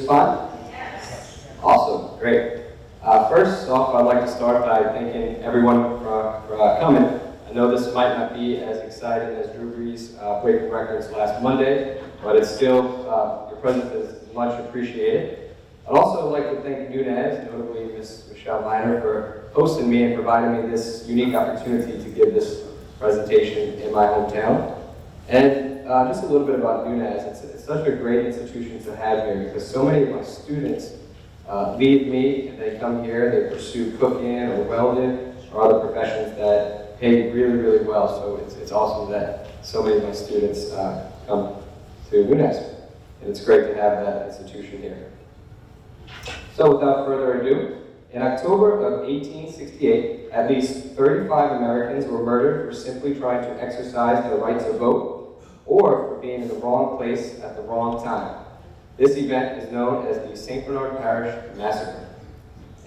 fine? Yes. Awesome, great. First off, I'd like to start by thanking everyone for coming. I know this might not be as exciting as Drew Brees breaking records last Monday, but it's still, your presence is much appreciated. I'd also like to thank NUNAS, notably Ms. Michelle Miner, for hosting me and providing me this unique opportunity to give this presentation in my hometown. And just a little bit about NUNAS. It's such a great institution to have here because so many of my students leave me and they come here, they pursue cooking or welding or other professions that pay really, really well. So it's awesome that so many of my students come to NUNAS. And it's great to have that institution here. So without further ado, in October of 1868, at least 35 Americans were murdered for simply trying to exercise their right to vote or for being in the wrong place at the wrong time. This event is known as the St. Bernard Parish Massacre.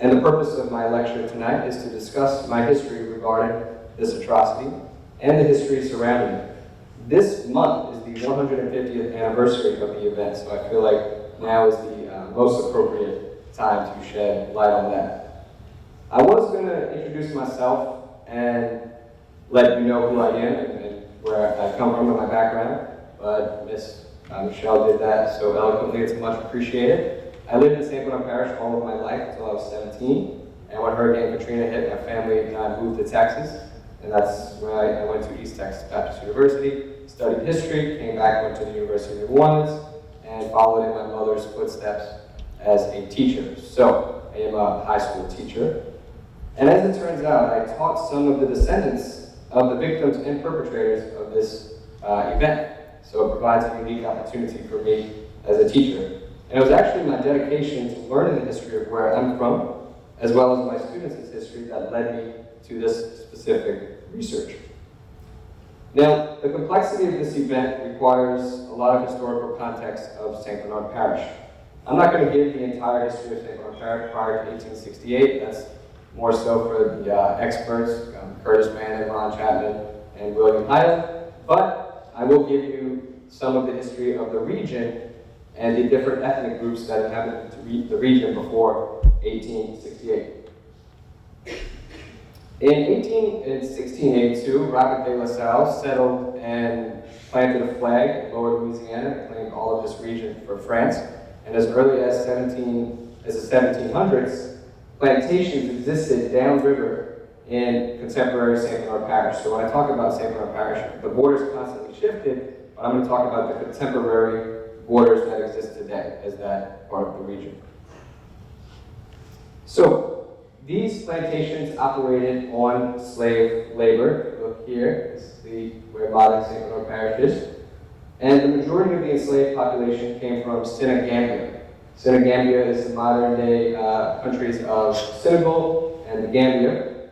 And the purpose of my lecture tonight is to discuss my history regarding this atrocity and the history surrounding it. This month is the 150th anniversary of the event, so I feel like now is the most appropriate time to shed light on that. I was going to introduce myself and let you know who I am and where I come from and my background, but Miss Michelle did that so eloquently. It's much appreciated. I lived in St. Bernard Parish all of my life until I was 17, and when Hurricane Katrina hit, my family and I moved to Texas, and that's when I went to East Texas Baptist University, studied history, came back, went to the University of New Orleans, and followed in my mother's footsteps as a teacher. So, I am a high school teacher. And as it turns out, I taught some of the descendants of the victims and perpetrators of this event. So it provides a unique opportunity for me as a teacher. And it was actually my dedication to learning the history of where I'm from, as well as my students' history, that led me to this specific research. Now, the complexity of this event requires a lot of historical context of St. Bernard Parish. I'm not going to give the entire history of St. Bernard Parish prior to 1868. That's more so for the experts, Curtis Mann, Ron Chapman, and William Hyde. But I will give you some of the history of the region and the different ethnic groups that inhabited the region before 1868. In 1682, Robert de La Salle settled and planted a flag in Lower Louisiana and claimed all of this region for France. And as early as the 1700s, plantations existed downriver in contemporary St. Bernard Parish. So when I talk about St. Bernard Parish, the borders constantly shifted, but I'm going to talk about the contemporary borders that exist today as that part of the region. So these plantations operated on slave labor. Look here, this is where modern St. Bernard Parish is. And the majority of the enslaved population came from Senegambia. Senegambia is the modern-day countries of Senegal and the Gambia.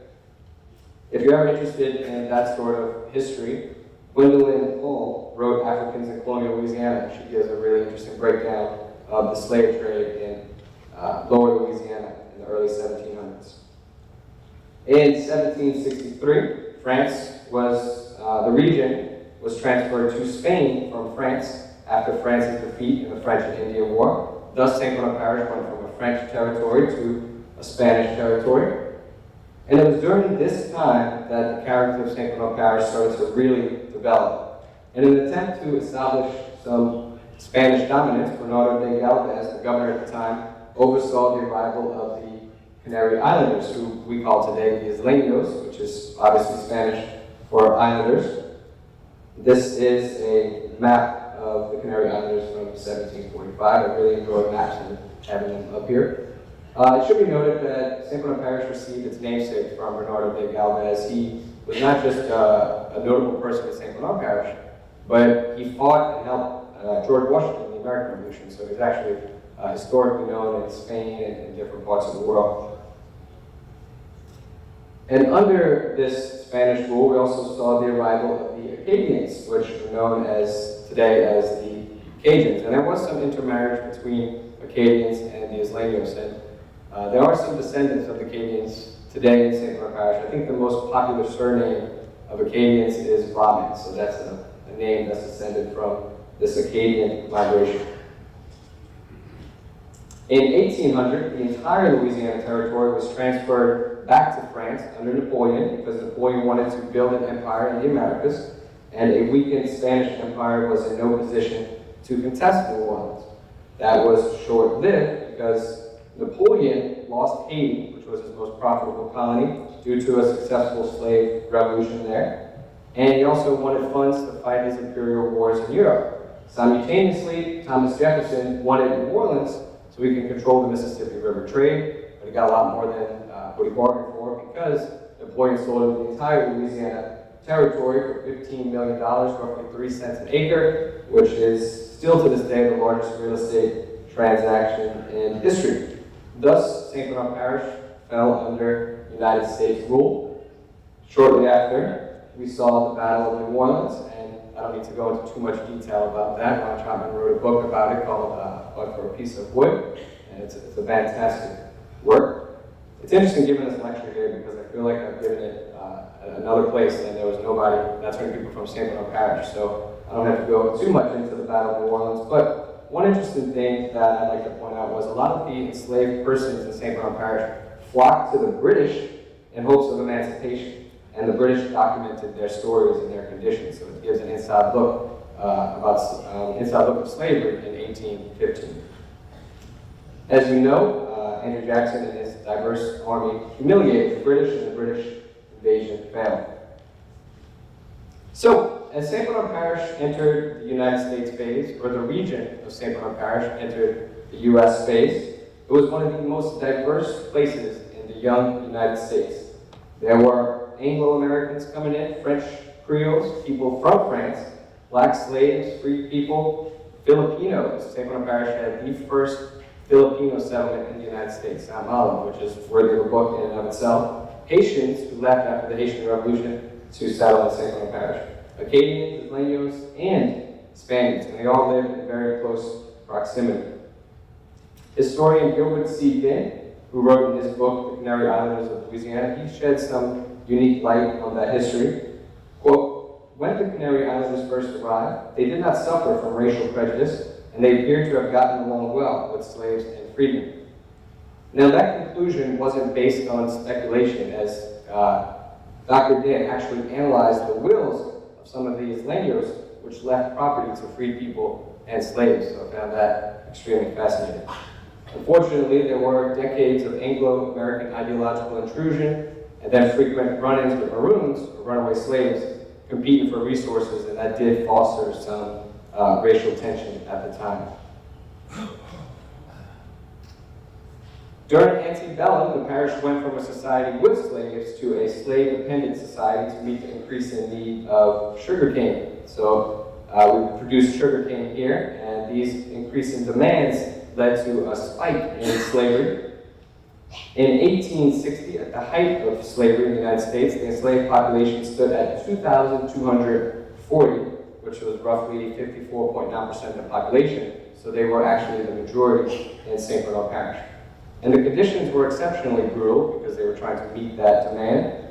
If you're ever interested in that sort of history, Gwendolyn Hall wrote Africans in Colonial Louisiana. She gives a really interesting breakdown of the slave trade in Lower Louisiana in the early 1700s. In 1763, France was, the region was transferred to Spain from France after France's defeat in the French and Indian War. Thus, St. Bernard Parish went from a French territory to a Spanish territory. And it was during this time that the character of St. Bernard Parish started to really develop. In an attempt to establish some Spanish dominance, Bernardo de Galvez, the governor at the time, oversaw the arrival of the Canary Islanders, who we call today the Isleños, which is obviously Spanish for Islanders. This is a map of the Canary Islanders from 1745. I really enjoy maps and having them up here. It should be noted that St. Bernard Parish received its namesake from Bernardo de Galvez. He was not just a notable person in St. Bernard Parish, but he fought and helped George Washington in the American Revolution. So he's actually historically known in Spain and in different parts of the world. And under this Spanish rule, we also saw the arrival of the Acadians, which are known today as the Cajuns. And there was some intermarriage between Acadians and the Isleños. And there are some descendants of the Acadians today in St. Bernard Parish. I think the most popular surname of Acadians is Robin. So that's a name that's descended from this Acadian migration. In 1800, the entire Louisiana territory was transferred back to France under Napoleon because Napoleon wanted to build an empire in the Americas, and a weakened Spanish empire was in no position to contest New Orleans. That was short-lived because Napoleon lost Haiti, which was his most profitable colony, due to a successful slave revolution there, and he also wanted funds to fight his imperial wars in Europe. Simultaneously, Thomas Jefferson wanted New Orleans so he can control the Mississippi River trade, but he got a lot more than what he bargained for because Napoleon sold him the entire Louisiana territory for $15 million, roughly 3 cents an acre, which is still to this day the largest real estate transaction in history. Thus, St. Bernard Parish fell under United States rule. Shortly after, we saw the Battle of New Orleans, and I don't need to go into too much detail about that. Ron Chapman wrote a book about it called But for a Piece of Wood, and it's a fantastic work. It's interesting giving this lecture here because I feel like I've given it another place and there was nobody, that's many people from St. Bernard Parish, so I don't have to go too much into the Battle of New Orleans. But one interesting thing that I'd like to point out was a lot of the enslaved persons in St. Bernard Parish flocked to the British in hopes of emancipation, and the British documented their stories and their conditions, so it gives an inside look inside look of slavery in 1815. As you know, Andrew Jackson and his diverse army humiliated the British, and the British invasion failed. So, as St. Bernard Parish entered the United States phase, or the region of St. Bernard Parish entered the U.S. phase, it was one of the most diverse places in the young United States. There were Anglo-Americans coming in, French Creoles, people from France, black slaves, free people, Filipinos. St. Bernard Parish had the first Filipino settlement in the United States, Antebellum, which is worthy of a book in and of itself. Haitians who left after the Haitian Revolution to settle in St. Bernard Parish. Acadians, Isleños, and Spaniards, and they all lived in very close proximity. Historian Gilbert C. Vinn, who wrote in his book, The Canary Islanders of Louisiana, he shed some unique light on that history. Quote, when the Canary Islanders first arrived, they did not suffer from racial prejudice, and they appeared to have gotten along well with slaves and freedmen. Now, that conclusion wasn't based on speculation, as Dr. Dier actually analyzed the wills of some of these Isleños, which left property to free people and slaves, so I found that extremely fascinating. Unfortunately, there were decades of Anglo-American ideological intrusion, and then frequent run-ins with Maroons, or runaway slaves, competing for resources, and that did foster some racial tension at the time. During Antebellum, the parish went from a society with slaves to a slave-dependent society to meet the increasing need of sugarcane. So we produced sugarcane here, and these increasing demands led to a spike in slavery. In 1860, at the height of slavery in the United States, the enslaved population stood at 2,240, which was roughly 54.9% of the population. So they were actually the majority in St. Bernard Parish. And the conditions were exceptionally brutal because they were trying to meet that demand.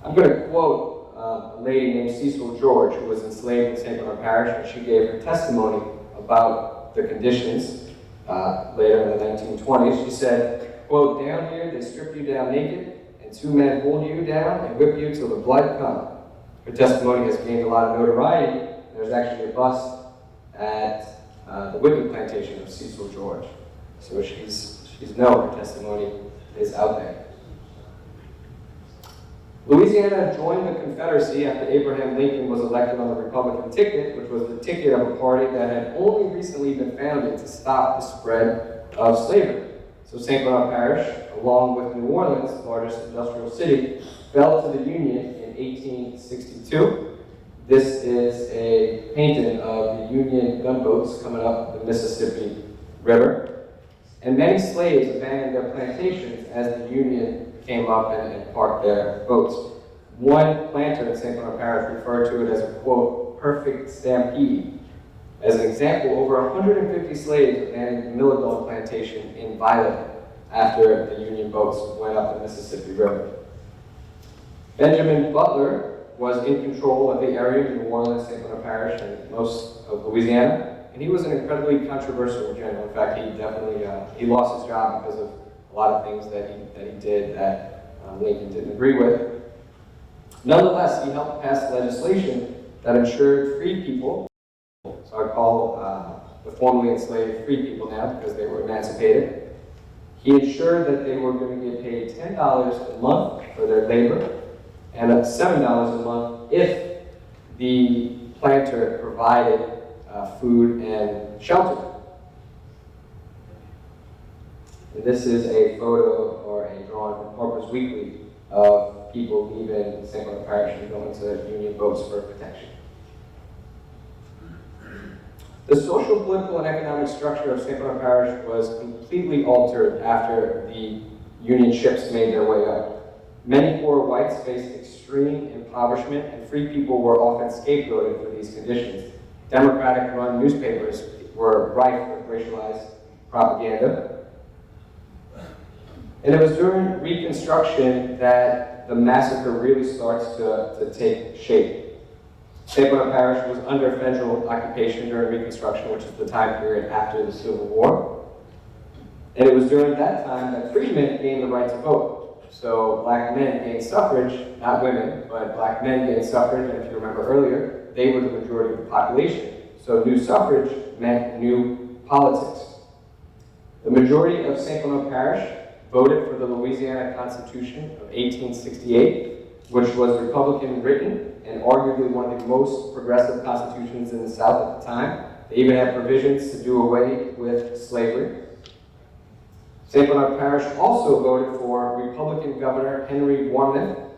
I'm going to quote a lady named Cecil George, who was enslaved in St. Bernard Parish, and she gave her testimony about the conditions later in the 1920s. She said, quote, down here they strip you down naked, and 2 men hold you down and whip you till the blood come. Her testimony has gained a lot of notoriety. There's actually a bust at the whipping plantation of Cecil George. So she's known, her testimony is out there. Louisiana joined the Confederacy after Abraham Lincoln was elected on the Republican ticket, which was the ticket of a party that had only recently been founded to stop the spread of slavery. So St. Bernard Parish, along with New Orleans, the largest industrial city, fell to the Union in 1862. This is a painting of the Union gunboats coming up the Mississippi River. And many slaves abandoned their plantations as the Union came up and parked their boats. One planter in St. Bernard Parish referred to it as a, quote, perfect stampede. As an example, over 150 slaves abandoned the Milledon plantation in Violet after the Union boats went up the Mississippi River. Benjamin Butler was in control of the area of New Orleans, St. Bernard Parish, and most of Louisiana. and he was an incredibly controversial general. In fact, he definitely he lost his job because of a lot of things that he did that Lincoln didn't agree with. Nonetheless, he helped pass legislation that ensured free people, so I call the formerly enslaved free people now because they were emancipated. He ensured that they were going to get paid $10 a month for their labor and $7 a month if the planter provided food and shelter. And this is a photo or a drawing from Harper's Weekly of people leaving St. Bernard Parish and going to Union boats for protection. The social, political, and economic structure of St. Bernard Parish was completely altered after the Union ships made their way up. Many poor whites faced extreme impoverishment, and free people were often scapegoated for these conditions. Democratic-run newspapers were rife with racialized propaganda. And it was during Reconstruction that the massacre really starts to take shape. St. Bernard Parish was under federal occupation during Reconstruction, which is the time period after the Civil War. And it was during that time that freedmen gained the right to vote. So black men gained suffrage, not women, but black men gained suffrage, and if you remember earlier, they were the majority of the population. So new suffrage meant new politics. The majority of St. Bernard Parish voted for the Louisiana Constitution of 1868, which was Republican written and arguably one of the most progressive constitutions in the South at the time. They even had provisions to do away with slavery. St. Bernard Parish also voted for Republican Governor Henry Warmoth,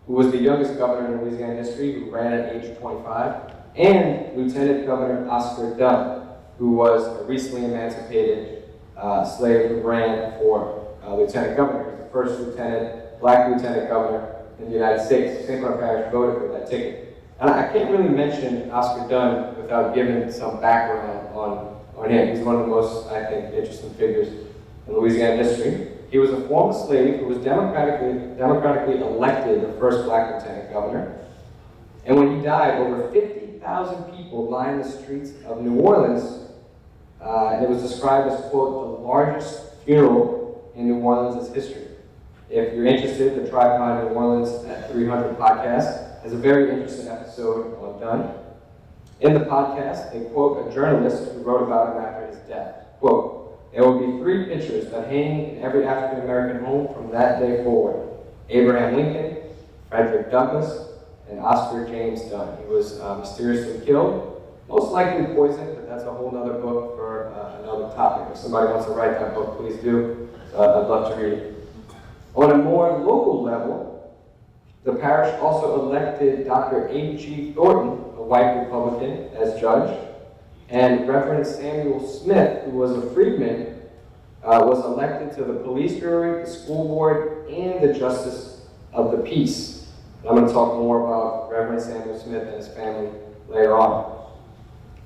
who was the youngest governor in Louisiana history, who ran at age 25, and Lieutenant Governor Oscar Dunn, who was a recently emancipated slave who ran for lieutenant governor. He was the first black lieutenant governor in the United States. St. Bernard Parish voted for that ticket. And I can't really mention Oscar Dunn without giving some background on him. He's one of the most, I think, interesting figures in Louisiana history. He was a former slave who was democratically elected the first black lieutenant governor. And when he died, over 50,000 people lined the streets of New Orleans. And it was described as, quote, the largest funeral in New Orleans' history. If you're interested, the Tripod New Orleans at 300 podcast has a very interesting episode on Dunn. In the podcast, they quote a journalist who wrote about him after his death. Quote, there will be 3 pictures that hang in every African-American home from that day forward. Abraham Lincoln, Frederick Douglass, and Oscar James Dunn. He was mysteriously killed, most likely poisoned, but that's a whole other book for another topic. If somebody wants to write that book, please do. I'd love to read it. On a more local level, the parish also elected Dr. A.G. Thornton, a white Republican, as judge, and Reverend Samuel Smith, who was a freedman, was elected to the police jury, the school board, and the justice of the peace. And I'm going to talk more about Reverend Samuel Smith and his family later on.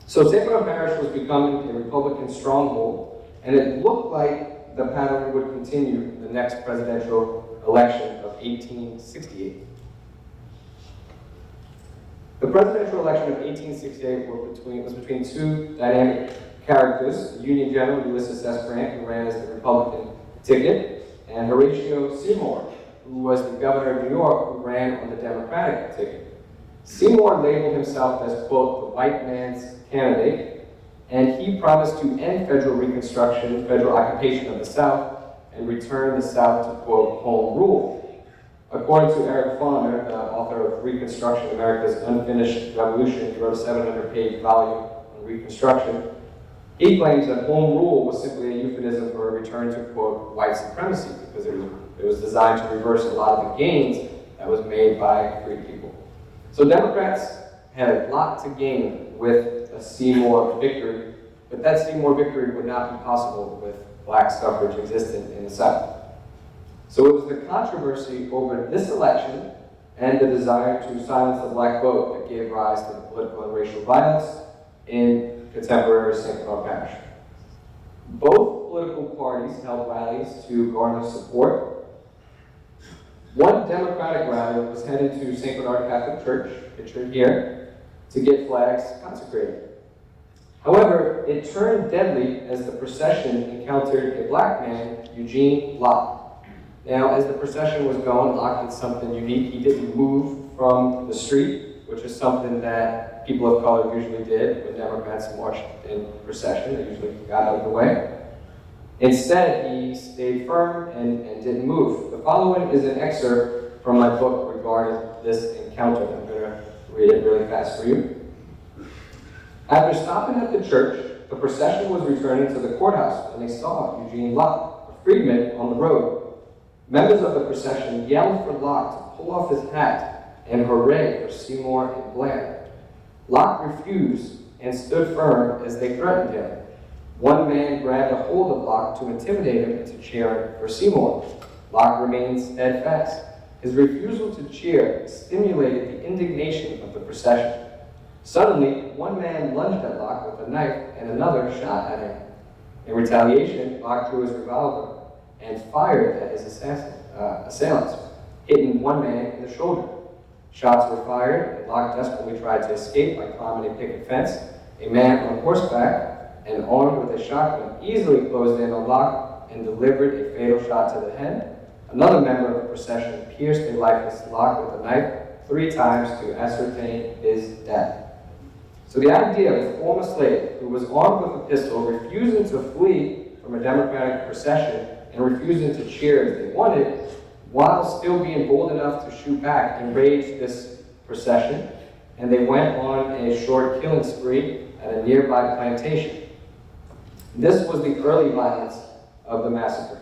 So St. Bernard Parish was becoming a Republican stronghold, and it looked like the pattern would continue in the next presidential election of 1868. The presidential election of 1868 was between 2 dynamic characters, the Union General Ulysses S. Grant, who ran as the Republican ticket, and Horatio Seymour, who was the governor of New York, who ran on the Democratic ticket. Seymour labeled himself as, quote, the white man's candidate, and he promised to end federal Reconstruction, federal occupation of the South, and return the South to, quote, home rule. According to Eric Fonner, the author of Reconstruction, America's Unfinished Revolution, he wrote a 700-page volume on Reconstruction. He claims that home rule was simply a euphemism for a return to, quote, white supremacy, because it was designed to reverse a lot of the gains that was made by free people. So Democrats had a lot to gain with a Seymour victory, but that Seymour victory would not be possible with black suffrage existent in the South. So it was the controversy over this election and the desire to silence the black vote that gave rise to the political and racial violence in contemporary St. Bernard Parish. Both political parties held rallies to garner support. One Democratic rally was headed to St. Bernard Catholic Church, pictured here, to get flags consecrated. However, it turned deadly as the procession encountered a black man, Eugene Locke. Now, as the procession was going, Locke did something unique. He didn't move from the street, which is something that people of color usually did when Democrats marched in procession. They usually got out of the way. Instead, he stayed firm and didn't move. The following is an excerpt from my book regarding this encounter. I'm going to read it really fast for you. After stopping at the church, the procession was returning to the courthouse when they saw Eugene Locke, a freedman, on the road. Members of the procession yelled for Locke to pull off his hat and hooray for Seymour and Blair. Locke refused and stood firm as they threatened him. One man grabbed a hold of Locke to intimidate him into cheering for Seymour. Locke remained steadfast. His refusal to cheer stimulated the indignation of the procession. Suddenly, one man lunged at Locke with a knife and another shot at him. In retaliation, Locke drew his revolver and fired at his assailants, hitting one man in the shoulder. Shots were fired, and Locke desperately tried to escape by climbing a picket fence. A man on horseback and armed with a shotgun easily closed in on Locke and delivered a fatal shot to the head. Another member of the procession pierced a lifeless Locke with a knife 3 times to ascertain his death. So the idea of a former slave who was armed with a pistol refusing to flee from a Democratic procession and refusing to cheer as they wanted, while still being bold enough to shoot back, enraged this procession, and they went on a short killing spree at a nearby plantation. This was the early violence of the massacre.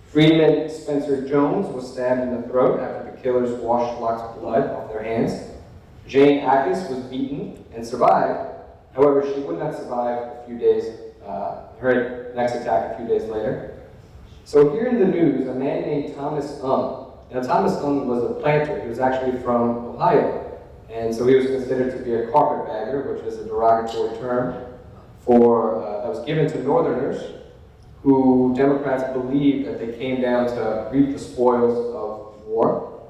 Freedman Spencer Jones was stabbed in the throat after the killers washed Locke's blood off their hands. Jane Ackes was beaten and survived. However, she would not survive her next attack a few days later. So here in the news, a man named Thomas Now, Thomas was a planter. He was actually from Ohio. And so he was considered to be a carpetbagger, which is a derogatory term that was given to Northerners who Democrats believed that they came down to reap the spoils of war.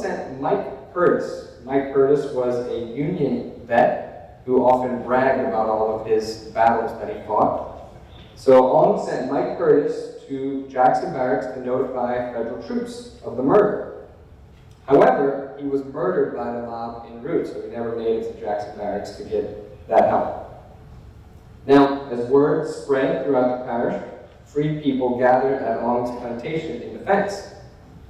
Sent Mike Curtis. Mike Curtis was a Union vet who often bragged about all of his battles that he fought. So sent Mike Curtis to Jackson Barracks to notify federal troops of the murder. However, he was murdered by the mob en route, so he never made it to Jackson Barracks to get that help. Now, as word spread throughout the parish, freed people gathered at Ong's plantation in defense.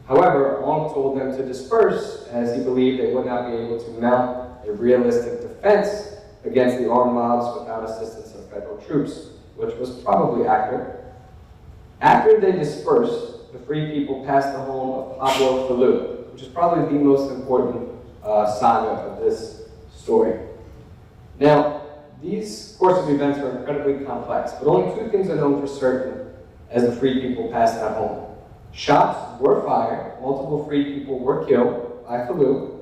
However, Ong told them to disperse as he believed they would not be able to mount a realistic defense against the armed mobs without assistance of federal troops, which was probably accurate. After they dispersed, the free people passed the home of Pablo Falou, which is probably the most important saga of this story. Now, these course of events are incredibly complex, but only 2 things are known for certain as the free people passed that home. Shots were fired, multiple free people were killed by Falou,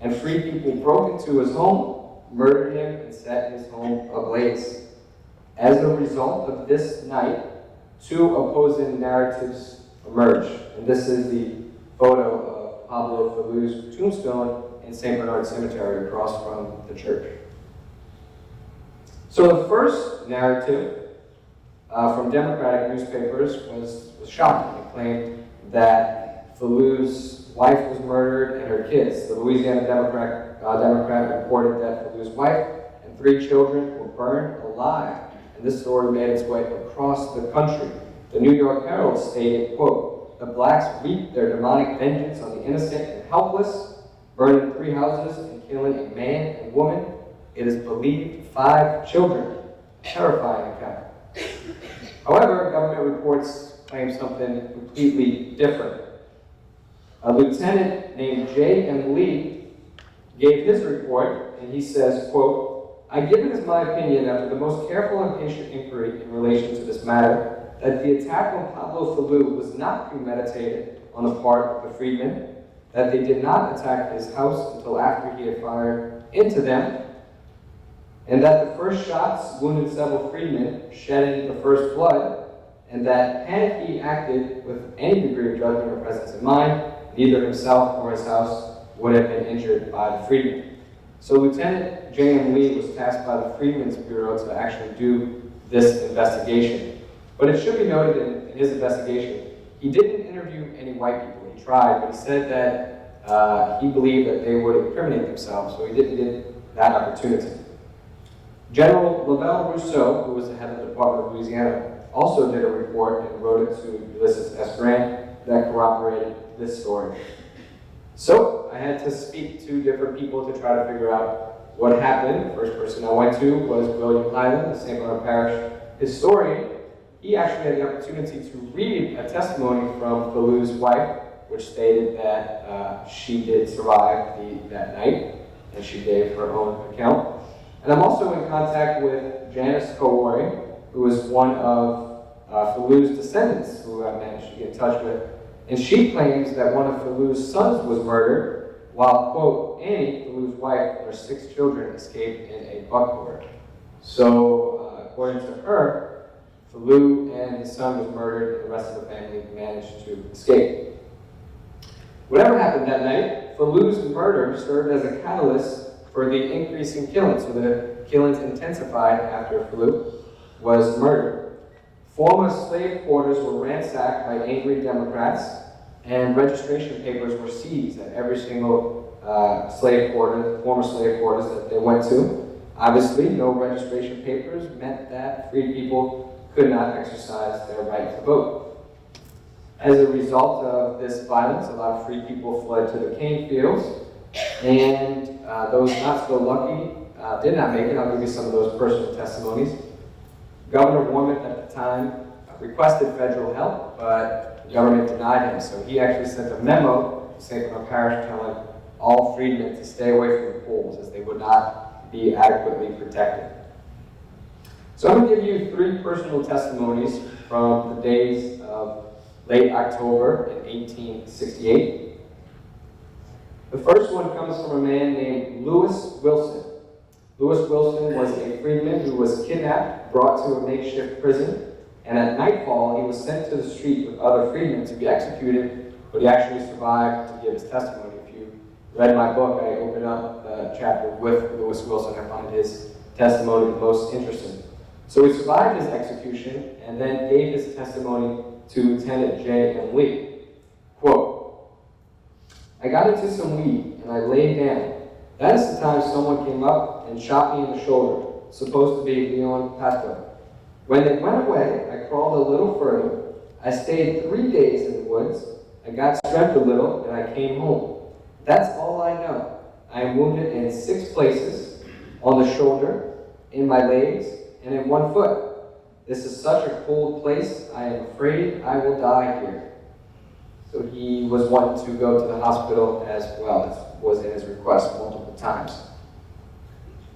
and free people broke into his home, murdered him, and set his home ablaze. As a result of this night, 2 opposing narratives emerged, and this is the photo of Pablo Falou's tombstone in St. Bernard Cemetery across from the church. So the first narrative from Democratic newspapers was shocking. It claimed that Falou's wife was murdered and her kids. The Louisiana Democrat reported that Falou's wife and 3 children were burned alive, and this story made its way across the country. The New York Herald stated, quote, "The blacks wreaked their demonic vengeance on the innocent and helpless, burning 3 houses and killing a man and woman. It is believed 5 children." Terrifying account. However, government reports claim something completely different. A lieutenant named J.M. Lee gave his report, and he says, quote, "I give it as my opinion after the most careful and patient inquiry in relation to this matter that the attack on Pablo Falou was not premeditated on the part of the freedmen, that they did not attack his house until after he had fired into them, and that the first shots wounded several freedmen, shedding the first blood, and that had he acted with any degree of judgment or presence of mind, neither himself nor his house would have been injured by the freedmen." So Lieutenant J.M. Lee was tasked by the Freedmen's Bureau to actually do this investigation. But it should be noted in his investigation, he didn't interview any white people. He tried, but he said that he believed that they would incriminate themselves, so he didn't get that opportunity. General Lavelle Rousseau, who was the head of the Department of Louisiana, also did a report and wrote it to Ulysses S. Grant that corroborated this story. So I had to speak to different people to try to figure out what happened. The first person I went to was William Hyland, the St. Bernard Parish historian. He actually had the opportunity to read a testimony from Fallou's wife, which stated that she did survive that night, and she gave her own account. And I'm also in contact with Janice Kowoi, who is one of Fallou's descendants who I managed to get in touch with. And she claims that one of Fallou's sons was murdered, while, quote, Annie, Fallou's wife, and her 6 children escaped in a buckboard. So, according to her, Fallou and his son was murdered, and the rest of the family managed to escape. Whatever happened that night, Fallou's murder served as a catalyst for the increase in killings. So the killings intensified after Fallou was murdered. Former slave quarters were ransacked by angry Democrats, and registration papers were seized at every single slave quarter, former slave quarters that they went to. Obviously, no registration papers meant that free people could not exercise their right to vote. As a result of this violence, a lot of free people fled to the cane fields, and those not so lucky did not make it. I'll give you some of those personal testimonies. Governor Warmoth at the time requested federal help, but the government denied him. So he actually sent a memo to St. Bernard Parish telling all freedmen to stay away from the polls as they would not be adequately protected. So I'm going to give you 3 personal testimonies from the days of late October in 1868. The first one comes from a man named Lewis Wilson. Lewis Wilson was a freedman who was kidnapped, brought to a makeshift prison, and at nightfall he was sent to the street with other freedmen to be executed, but he actually survived to give his testimony. If you read my book, I open up the chapter with Lewis Wilson. I find his testimony the most interesting. So he survived his execution and then gave his testimony to Lieutenant J.M. Lee. Quote, "I got into some weed and I laid down. That is the time someone came up and shot me in the shoulder, supposed to be Leon Pasco. When they went away, I crawled a little further. I stayed 3 days in the woods. I got strength a little, and I came home. That's all I know. I am wounded in 6 places, on the shoulder, in my legs, and in 1 foot. This is such a cold place, I am afraid I will die here." So he was wanting to go to the hospital as well. This was in his request multiple times.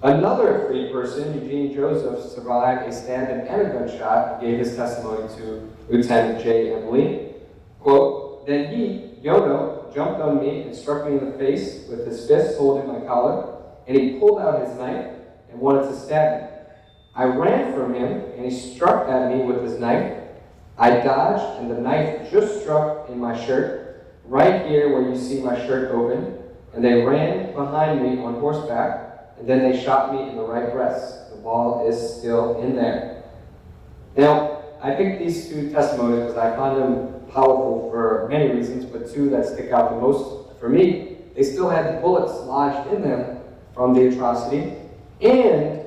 Another free person, Eugene Joseph, survived a stabbing and a gunshot. He gave his testimony to Lieutenant J.M. Lee. Quote, "Then he, Yono, jumped on me and struck me in the face with his fist holding my collar, and he pulled out his knife and wanted to stab me. I ran from him, and he struck at me with his knife. I dodged, and the knife just struck in my shirt, right here where you see my shirt open, and they ran behind me on horseback, and then they shot me in the right breast. The ball is still in there." Now, I picked these 2 testimonies because I find them powerful for many reasons, but 2 that stick out the most for me. They still had bullets lodged in them from the atrocity, and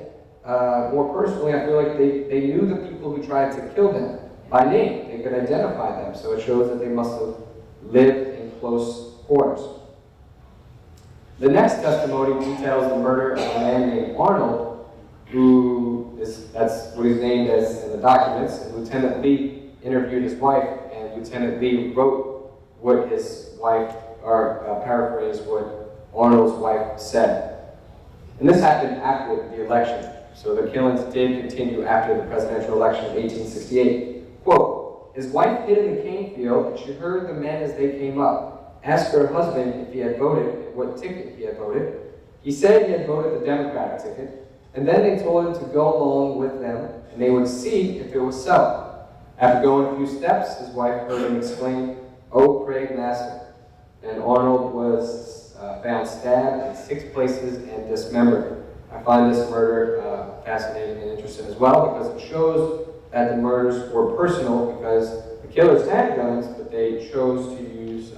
more personally, I feel like they knew the people who tried to kill them by name. They could identify them, so it shows that they must have lived in close quarters. The next testimony details the murder of a man named Arnold, that's what he's named as in the documents, and Lieutenant Lee interviewed his wife, and Lieutenant Lee wrote what his wife, or paraphrased what Arnold's wife said. And this happened after the election. So the killings did continue after the presidential election of 1868. Quote, "His wife hid in the cane field, and she heard the men as they came up. Asked her husband if he had voted and what ticket he had voted. He said he had voted the Democratic ticket, and then they told him to go along with them, and they would see if it was so. After going a few steps, his wife heard him exclaim, 'Oh, Craig Massacre.' And Arnold was found stabbed in 6 places and dismembered. I find this murder fascinating and interesting as well because it shows that the murders were personal because the killers had guns, but they chose to use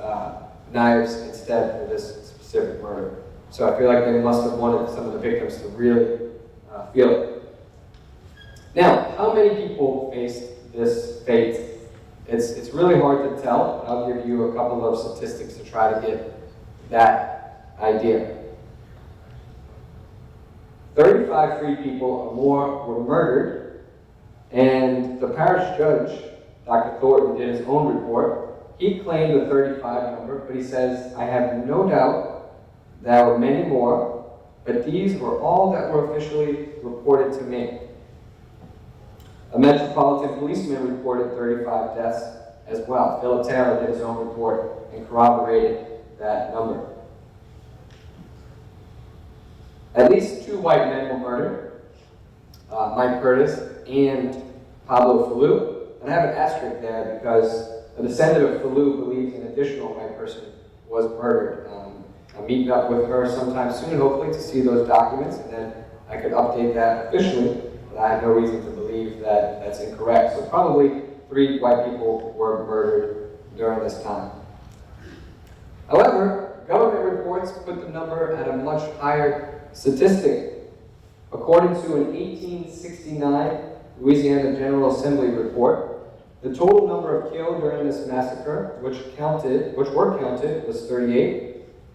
knives instead for this specific murder. So I feel like they must have wanted some of the victims to really feel it. Now, how many people faced this fate? It's really hard to tell, but I'll give you a couple of statistics to try to get that idea. 35 free people or more were murdered, and the parish judge, Dr. Thornton, did his own report. He claimed the 35 number, but he says, I have no doubt there were many more, but these were all that were officially reported to me. A Metropolitan policeman reported 35 deaths as well. Philip Taylor did his own report and corroborated that number. At least 2 white men were murdered, Mike Curtis and Pablo Fallu. And I have an asterisk there because a descendant of Fallu believes an additional white person was murdered. I'm meeting up with her sometime soon, hopefully, to see those documents, and then I could update that officially. But I have no reason to believe that that's incorrect. So probably 3 white people were murdered during this time. However, government reports put the number at a much higher statistic. According to an 1869 Louisiana General Assembly report, the total number of killed during this massacre, which were counted, was 38.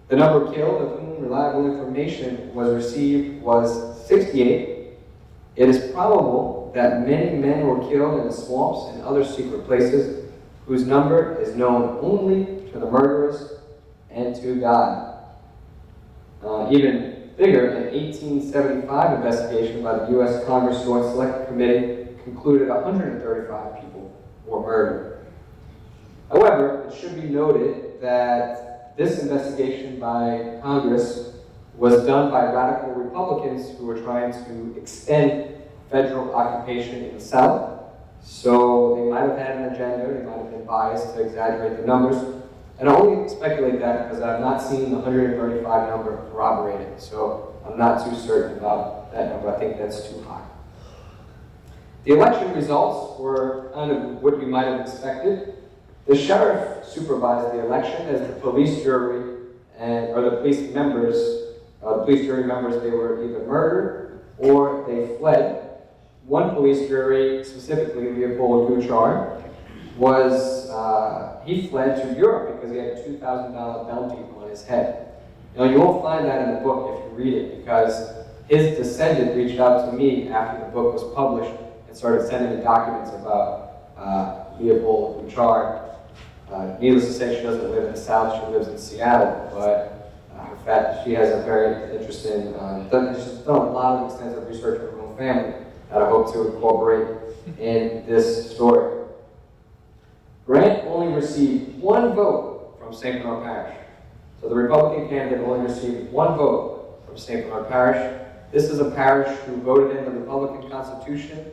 The number killed of whom reliable information was received was 68. It is probable that many men were killed in the swamps and other secret places whose number is known only to the murderers and to God. Even bigger, an 1875 investigation by the U.S. Congress Joint Select Committee concluded 135 people were murdered. However, it should be noted that this investigation by Congress was done by radical Republicans who were trying to extend federal occupation in the South. So they might have had an agenda, they might have been biased to exaggerate the numbers. And I only speculate that because I've not seen the 135 number corroborated. So I'm not too certain about that number. I think that's too high. The election results were kind of what you might have expected. The sheriff supervised the election as the police jury or the police members, they were either murdered or they fled. One police jury, specifically Leopold Duchard, he fled to Europe because he had a $2,000 bounty on his head. Now you won't find that in the book if you read it because his descendant reached out to me after the book was published and started sending me documents about Leopold Duchard. Needless to say, she doesn't live in the South, she lives in Seattle, but in fact, she has a very interesting, she's done a lot of extensive research of her own family that I hope to incorporate in this story. Grant only received 1 vote from St. Bernard Parish. So the Republican candidate only received 1 vote from St. Bernard Parish. This is a parish who voted in the Republican Constitution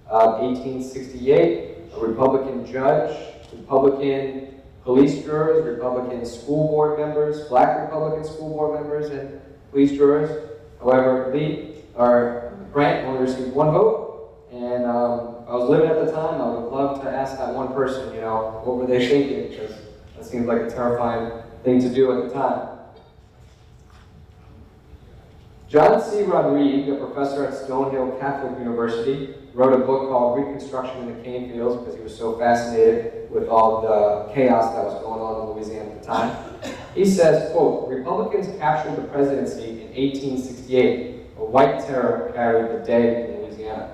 of 1868, a Republican judge, Republican police jurors, Republican school board members, Black Republican school board members, and police jurors. However, Grant only received 1 vote, and if I was living at the time, I would love to ask that one person, what were they thinking? Because that seems like a terrifying thing to do at the time. John C. Rodriguez, a professor at Stonehill Catholic University, wrote a book called Reconstruction in the Cane Fields because he was so fascinated with all the chaos that was going on in Louisiana at the time. He says, quote, Republicans captured the presidency in 1868. A white terror carried the day in Louisiana.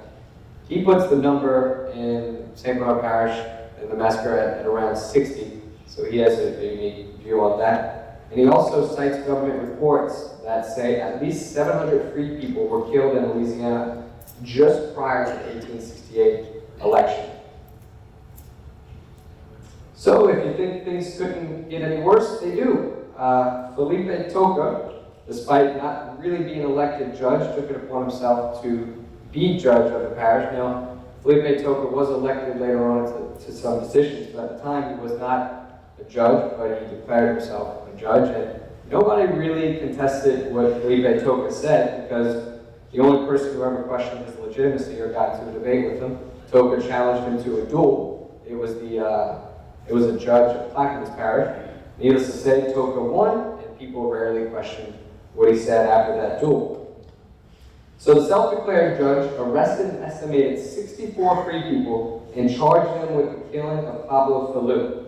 He puts the number in St. Bernard Parish in the massacre at around 60, so he has a unique view on that. And he also cites government reports that say at least 700 free people were killed in Louisiana just prior to the 1868 election. So if you think things couldn't get any worse, they do. Felipe Toca, despite not really being elected judge, took it upon himself to be judge of the parish. Now, Felipe Toca was elected later on to some positions, but at the time he was not a judge, but he declared himself a judge, and nobody really contested what Felipe Toca said, because the only person who ever questioned his legitimacy or got into a debate with him, Toca challenged him to a duel. It was a judge of Plaquemines Parish. Needless to say, Toca won, and people rarely questioned what he said after that duel. So the self-declared judge arrested an estimated 64 free people and charged them with the killing of Pablo Falú.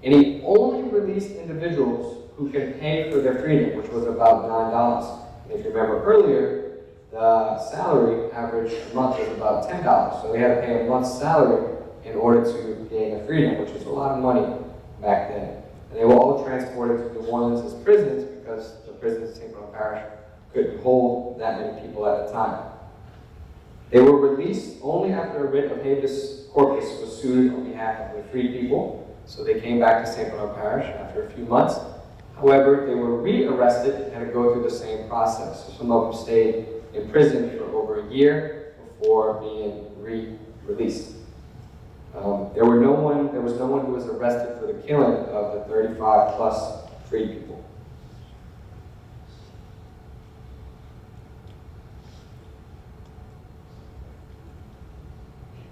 And he only released individuals who can pay for their freedom, which was about $9. And if you remember earlier, the salary average a month was about $10. So they had to pay a month's salary in order to gain their freedom, which was a lot of money back then. And they were all transported to New Orleans as prisons because the prisons in St. Bernard Parish couldn't hold that many people at the time. They were released only after a writ of habeas corpus was sued on behalf of the free people. So they came back to St. Bernard Parish after a few months. However, they were re-arrested and had to go through the same process. So some of them stayed in prison for over a year before being re-released. There was no one who was arrested for the killing of the 35 plus free people.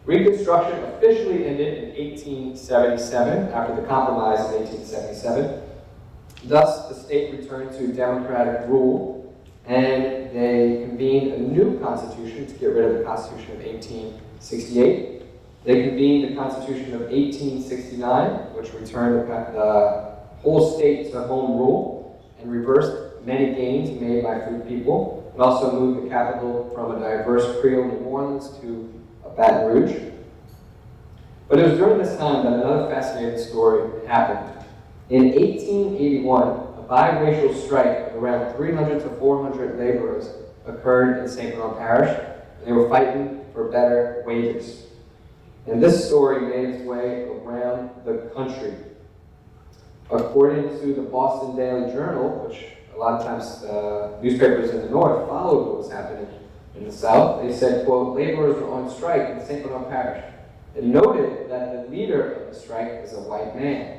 Reconstruction officially ended in 1877, after the compromise in 1877. Thus, the state returned to democratic rule, and they convened a new constitution to get rid of the Constitution of 1868. They convened the Constitution of 1869, which returned the whole state to home rule and reversed many gains made by free people, and also moved the capital from a diverse Creole New Orleans to Baton Rouge. But it was during this time that another fascinating story happened. In 1881, a biracial strike of around 300 to 400 laborers occurred in St. Bernard Parish, and they were fighting for better wages. And this story made its way around the country. According to the Boston Daily Journal, which a lot of times newspapers in the North followed what was happening in the South, they said, quote, laborers were on strike in St. Bernard Parish, and noted that the leader of the strike was a white man.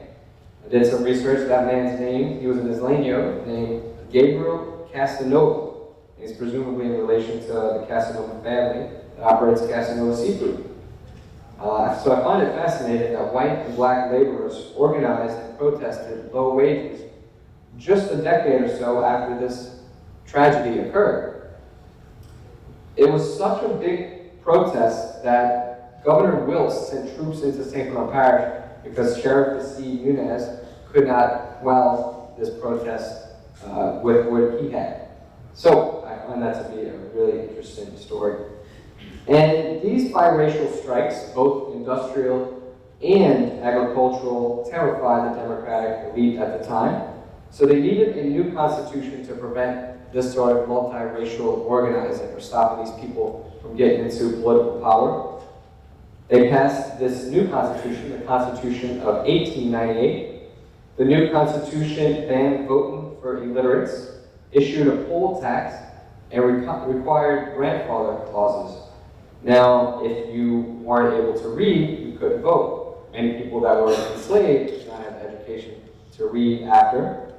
I did some research. That man's name, he was an Isleño named Gabriel Casanova. He's presumably in relation to the Casanova family that operates Casanova Seafood. So I find it fascinating that white and black laborers organized and protested low wages just a decade or so after this tragedy occurred. It was such a big protest that Governor Wilkes sent troops into St. Bernard Parish because Sheriff Steve Nunez could not quell this protest with what he had. So I find that to be a really interesting story. And these biracial strikes, both industrial and agricultural, terrified the Democratic elite at the time. So they needed a new constitution to prevent this sort of multiracial organizing or stopping these people from getting into political power. They passed this new constitution, the Constitution of 1898. The new constitution banned voting for illiterates, issued a poll tax, and required grandfather clauses. Now, if you weren't able to read, you couldn't vote. Many people that were enslaved did not have education to read after.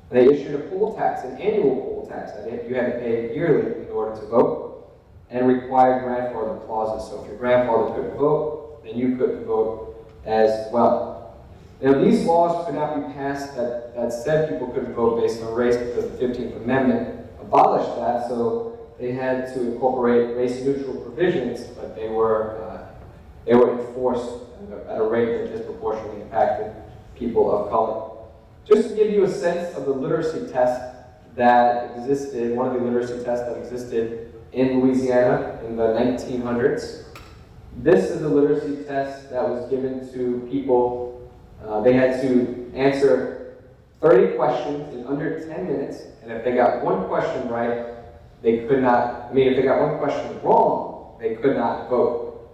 They issued a poll tax, an annual poll tax that you had to pay yearly in order to vote, and required grandfather clauses. So if your grandfather couldn't vote, then you couldn't vote as well. Now, these laws could not be passed that said people couldn't vote based on race because the 15th Amendment abolished that, so they had to incorporate race-neutral provisions, but they were enforced at a rate that disproportionately impacted people of color. Just to give you a sense of the literacy test that existed, one of the literacy tests that existed in Louisiana in the 1900s. This is a literacy test that was given to people. They had to answer 30 questions in under 10 minutes, and if they got one question right, they could not, if they got one question wrong, they could not vote.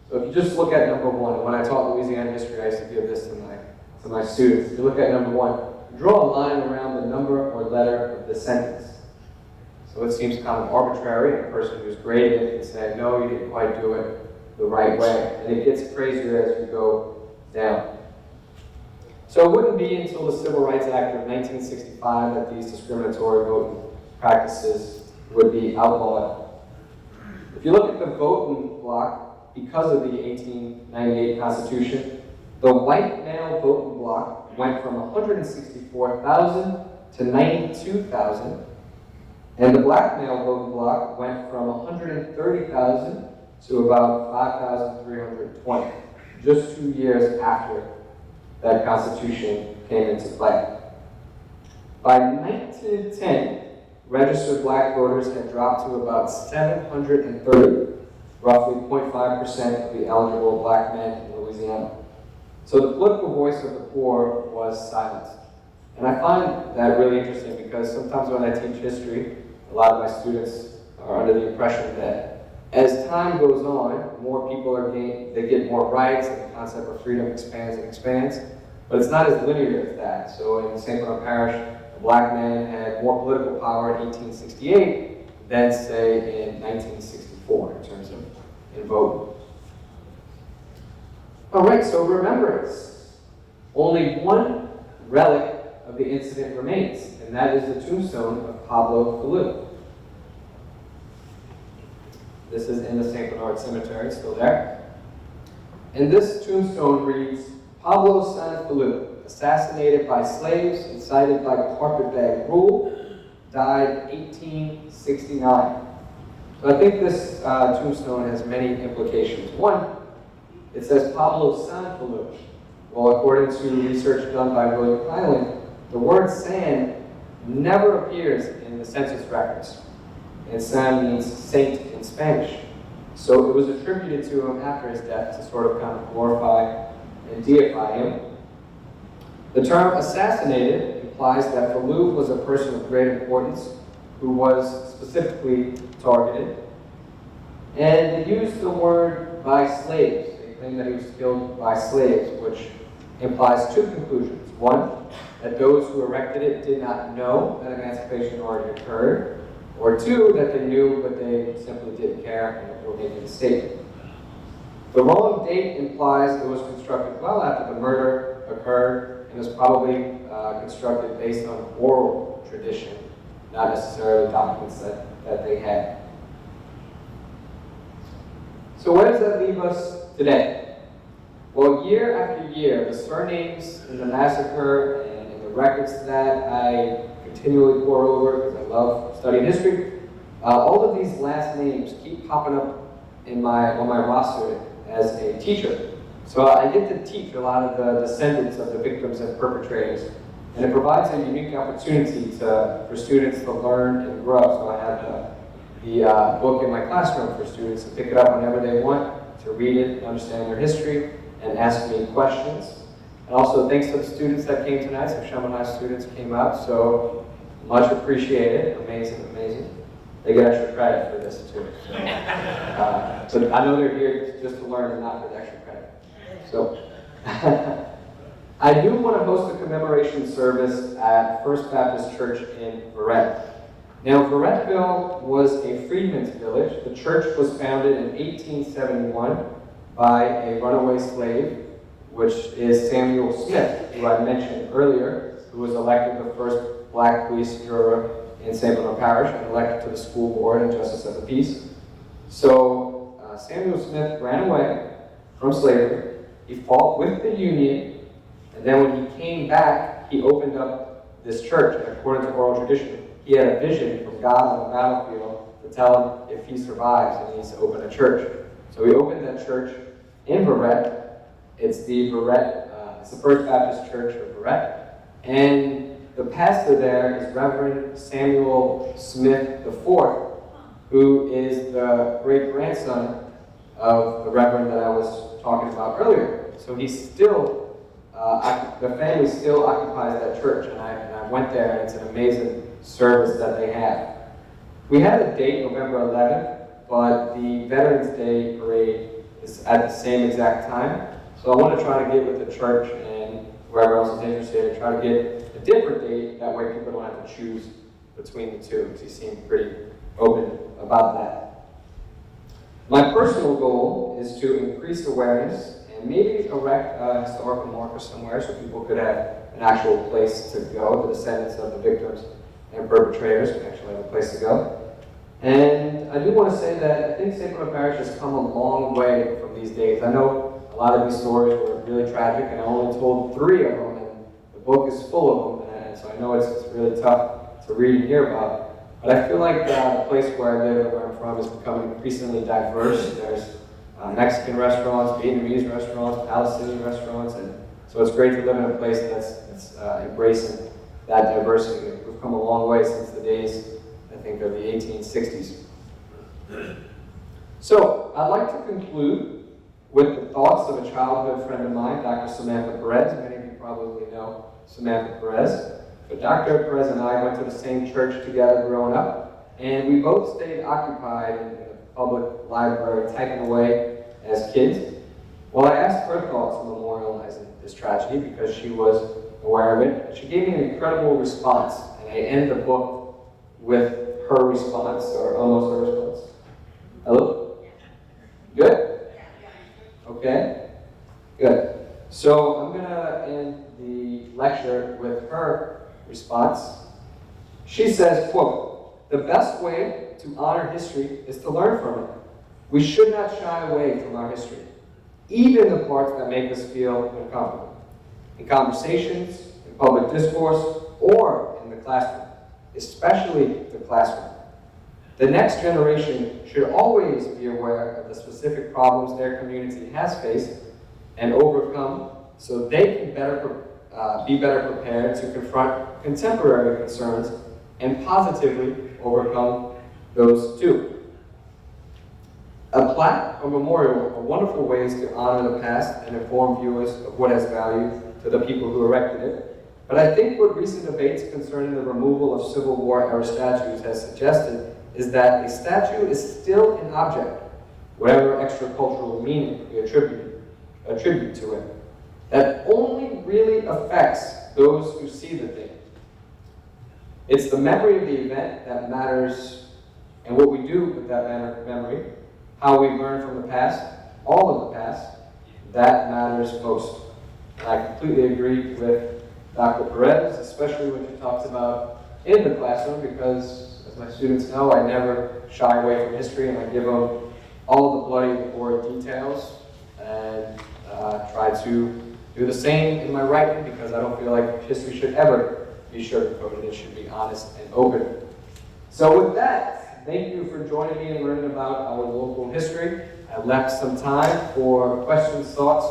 So if you just look at number one, and when I taught Louisiana history, I used to give this to my students. If you look at number one, draw a line around the number or letter of the sentence. So it seems kind of arbitrary, and a person who's grading it can say, no, you didn't quite do it the right way. And it gets crazier as we go down. So it wouldn't be until the Civil Rights Act of 1965 that these discriminatory voting practices would be outlawed. If you look at the voting bloc, because of the 1898 Constitution, the white male voting bloc went from 164,000 to 92,000, and the black male voting bloc went from 130,000 to about 5,320, just 2 years after that Constitution came into play. By 1910, registered black voters had dropped to about 730, roughly 0.5% of the eligible black men in Louisiana. So the political voice of the poor was silenced. And I find that really interesting because sometimes when I teach history, a lot of my students are under the impression that as time goes on, more people they get more rights, and the concept of freedom expands and expands. But it's not as linear as that. So in St. Bernard Parish, a black man had more political power in 1868 than, say, in 1964 in terms of in voting. All right, so remembrance. Only one relic of the incident remains, and that is the tombstone of Pablo Falú. This is in the St. Bernard Cemetery, still there. And this tombstone reads, Pablo San Falú, assassinated by slaves, incited by carpetbag rule, died 1869. So I think this tombstone has many implications. One, it says Pablo San Falú. Well, according to research done by William Hyland, the word San never appears in the census records. And San means saint in Spanish. So it was attributed to him after his death to sort of kind of glorify and deify him. The term assassinated implies that Falú was a person of great importance who was specifically targeted. And they used the word by slaves. They claim that he was killed by slaves, which implies two conclusions. One, that those who erected it did not know that emancipation already occurred. Or two, that they knew, but they simply didn't care and were making a statement. The wrong date implies it was constructed well after the murder occurred, and was probably constructed based on oral tradition, not necessarily documents that they had. So where does that leave us today? Well, year after year, the surnames in the massacre and in the records that I continually pour over because I love studying history, all of these last names keep popping up on my roster as a teacher. So I get to teach a lot of the descendants of the victims and perpetrators, and it provides a unique opportunity for students to learn and grow. So I have the book in my classroom for students to pick it up whenever they want, to read it, and understand their history, and ask me questions. And also thanks to the students that came tonight. Some Sherman High students came out, so much appreciated. Amazing, amazing. They get extra credit for this too. So, but I know they're here just to learn and not for the extra credit. So I do want to host a commemoration service at First Baptist Church in Verrett. Now, Verrettville was a freedmen's village. The church was founded in 1871 by a runaway slave, which is Samuel Smith, who I mentioned earlier, who was elected the first black police juror in St. Bernard Parish and elected to the school board and justice of the peace. So Samuel Smith ran away from slavery. He fought with the Union, and then when he came back, he opened up this church. And according to oral tradition, he had a vision from God on the battlefield to tell him if he survives, and he needs to open a church. So he opened that church in Verrett. It's the First Baptist Church of Verrett, and the pastor there is Reverend Samuel Smith IV, who is the great-grandson of the Reverend that I was talking about earlier. So he's still, the family still occupies that church, and I went there, and it's an amazing service that they have. We had a date, November 11th, but the Veterans Day parade is at the same exact time. So I want to try to get with the church and whoever else is interested and try to get a different date. That way people don't have to choose between the two, because he seemed pretty open about that. My personal goal is to increase awareness and and maybe erect a historical marker somewhere so people could have an actual place to go. The descendants of the victims and perpetrators can actually have a place to go. And I do want to say that I think St. Bernard Parish has come a long way from these days. I know a lot of these stories were really tragic, and I only told 3 of them, and the book is full of them, and so I know it's really tough to read and hear about. But I feel like the place where I live and where I'm from is becoming increasingly diverse. There's Mexican restaurants, Vietnamese restaurants, Palestinian restaurants, and so it's great to live in a place that's embracing that diversity. We've come a long way since the days, I think, of the 1860s. So, I'd like to conclude with the thoughts of a childhood friend of mine, Dr. Samantha Perez. Many of you probably know Samantha Perez. But Dr. Perez and I went to the same church together growing up, and we both stayed occupied in the public library, typing away as kids. Well, I asked her thoughts on memorializing this tragedy because she was aware of it, and she gave me an incredible response. And I end the book with her response, or almost her response. Hello? Good? Okay? Good. So I'm going to end the lecture with her response. She says, quote, "The best way to honor history is to learn from it. We should not shy away from our history, even the parts that make us feel uncomfortable. In conversations, in public discourse, or in the classroom, especially the classroom. The next generation should always be aware of the specific problems their community has faced and overcome so they can be better prepared to confront contemporary concerns and positively overcome those too. A plaque or memorial are wonderful ways to honor the past and inform viewers of what has value to the people who erected it. But I think what recent debates concerning the removal of Civil War-era statues has suggested is that a statue is still an object, whatever extra-cultural meaning we attribute to it, that only really affects those who see the thing. It's the memory of the event that matters, and what we do with that memory, how we learn from the past, all of the past, that matters most. And I completely agree with Dr. Perez, especially when she talks about in the classroom, because as my students know, I never shy away from history, and I give them all the bloody gory details, and try to do the same in my writing, because I don't feel like history should ever be sugar-coated. It should be honest and open. So with that, thank you for joining me and learning about our local history. I left some time for questions, thoughts,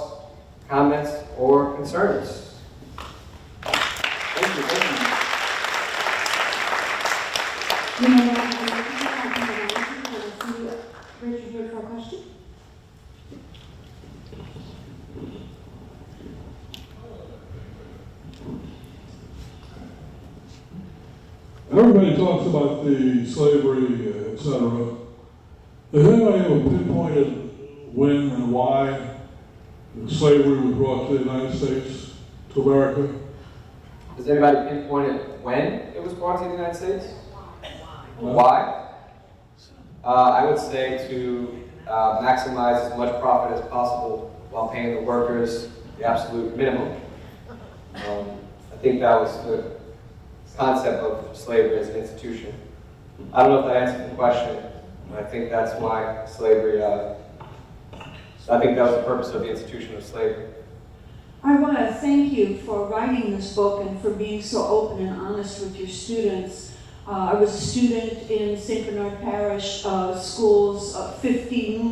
comments, or concerns. Thank you. You may now raise your hand for a question. Everybody talks about the slavery, etc. Has anybody ever pinpointed when and why slavery was brought to the United States, to America? Does anybody pinpoint when it was brought to the United States? Why? I would say to maximize as much profit as possible while paying the workers the absolute minimum. I think that was the concept of slavery as an institution. I don't know if that answers the question, but I think that's why slavery, I think that was the purpose of the institution of slavery. I want to thank you for writing this book and for being so open and honest with your students. I was a student in St. Bernard Parish schools 15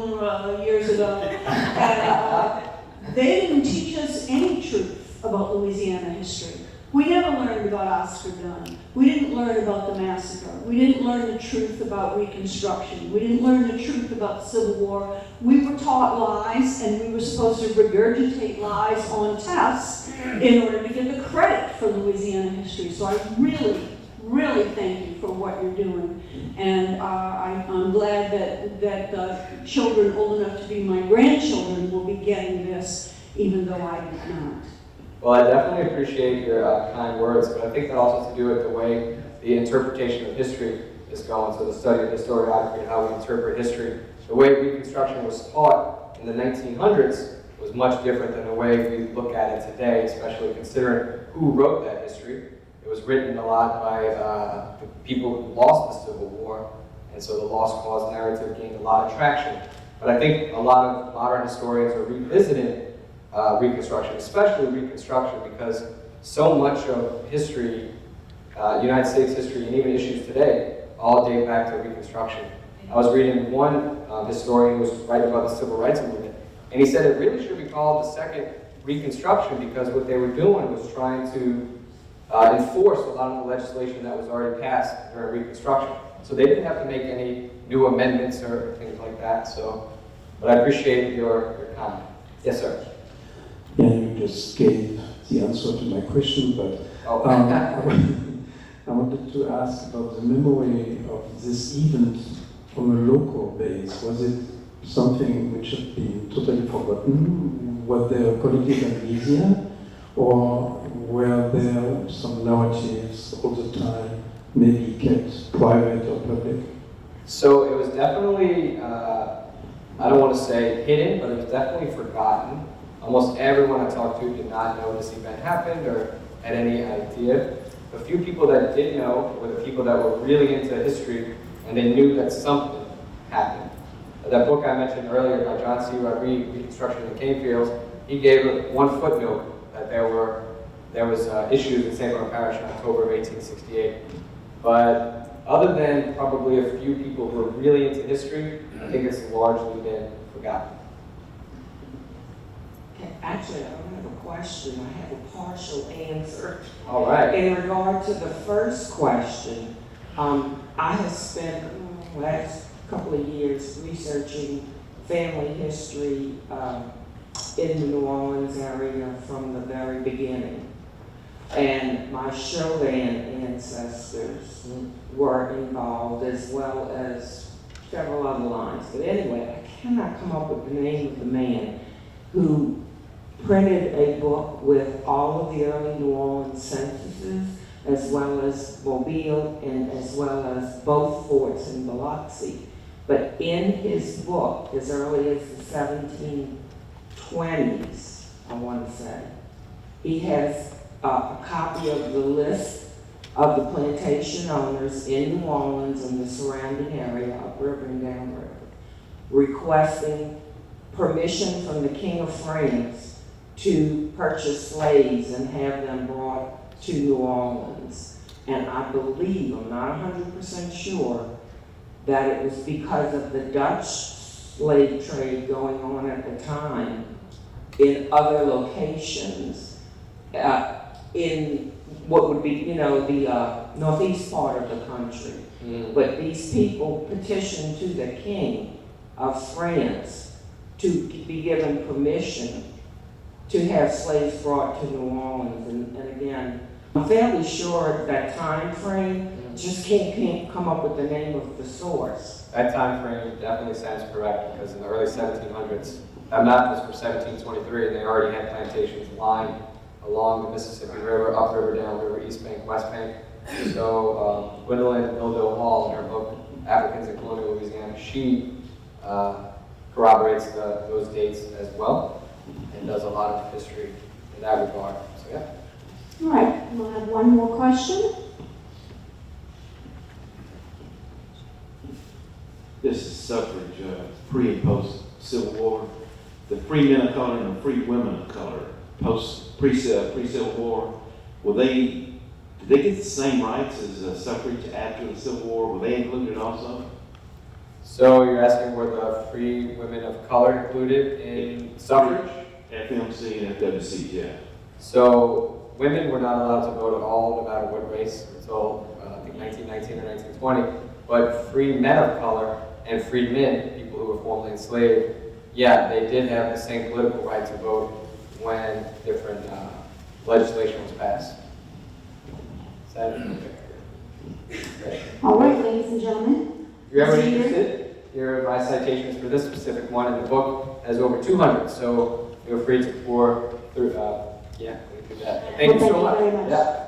years ago, and they didn't teach us any truth about Louisiana history. We never learned about Oscar Dunn. We didn't learn about the Massacre. We didn't learn the truth about Reconstruction. We didn't learn the truth about the Civil War. We were taught lies, and we were supposed to regurgitate lies on tests in order to get the credit for Louisiana history. So I really thank you for what you're doing. And I'm glad that children old enough to be my grandchildren will be getting this, even though I did not. Well, I definitely appreciate your kind words, but I think that also has to do with the way the interpretation of history is going. So the study of historiography and how we interpret history. The way Reconstruction was taught in the 1900s was much different than the way we look at it today, especially considering who wrote that history. It was written a lot by the people who lost the Civil War, and so the lost cause narrative gained a lot of traction. But I think a lot of modern historians are revisiting Reconstruction, especially Reconstruction, because so much of history, United States history, and even issues today, all date back to Reconstruction. I was reading one historian who was writing about the Civil Rights Movement, and he said it really should be called the Second Reconstruction because what they were doing was trying to enforce a lot of the legislation that was already passed during Reconstruction. So they didn't have to make any new amendments or things like that. So, but I appreciate your comment. Yes, sir. Yeah, you just gave the answer to my question, but I wanted to ask about the memory of this event from a local base. Was it something which had been totally forgotten? Was there a collective amnesia? Or were there some narratives all the time, maybe kept private or public? So it was definitely, I don't want to say hidden, but it was definitely forgotten. Almost everyone I talked to did not know this event happened or had any idea. The few people that did know were the people that were really into history and they knew that something happened. That book I mentioned earlier by John C. Rodriguez, Reconstruction in the Cane Fields, he gave one footnote that there was issues in St. Bernard Parish in October of 1868. But other than probably a few people who are really into history, I think it's largely been forgotten. Actually, I don't have a question, I have a partial answer. All right. In regard to the first question, I have spent the last couple of years researching family history in the New Orleans area from the very beginning. And my Chauvin ancestors were involved as well as several other lines. But anyway, I cannot come up with the name of the man who printed a book with all of the early New Orleans censuses, as well as Mobile and as well as both forts in Biloxi. But in his book, as early as the 1720s, I want to say, he has a copy of the list of the plantation owners in New Orleans and the surrounding area, upriver and downriver, requesting permission from the King of France to purchase slaves and have them brought to New Orleans. And I believe, I'm not 100% sure, that it was because of the Dutch slave trade going on at the time in other locations, in what would be, the northeast part of the country. But these people petitioned to the King of France to be given permission to have slaves brought to New Orleans. And again, I'm fairly sure that time frame, just can't come up with the name of the source. That time frame definitely sounds correct because in the early 1700s, that map was for 1723 and they already had plantations lined along the Mississippi River, upriver, downriver, East Bank, West Bank. So Gwendolyn Mildo Hall in her book, Africans in Colonial Louisiana, she corroborates those dates as well and does a lot of history in that regard. So yeah. All right, we'll have one more question. This is suffrage, pre and post Civil War. The free men of color and the free women of color, pre-Civil War, did they get the same rights as suffrage after the Civil War? Were they included also? So you're asking were the free women of color included in suffrage? FMC and FWC, yeah. So women were not allowed to vote at all, no matter what race, until I think 1919 or 1920. But free men of color and free men, people who were formerly enslaved, yeah, they did have the same political right to vote when different legislation was passed. Is that okay? All right, ladies and gentlemen. If you're ever interested, here are my citations for this specific one, and the book has over 200, so feel free to pour through. Yeah, we can do that. Thank you so much. Very much. Yeah.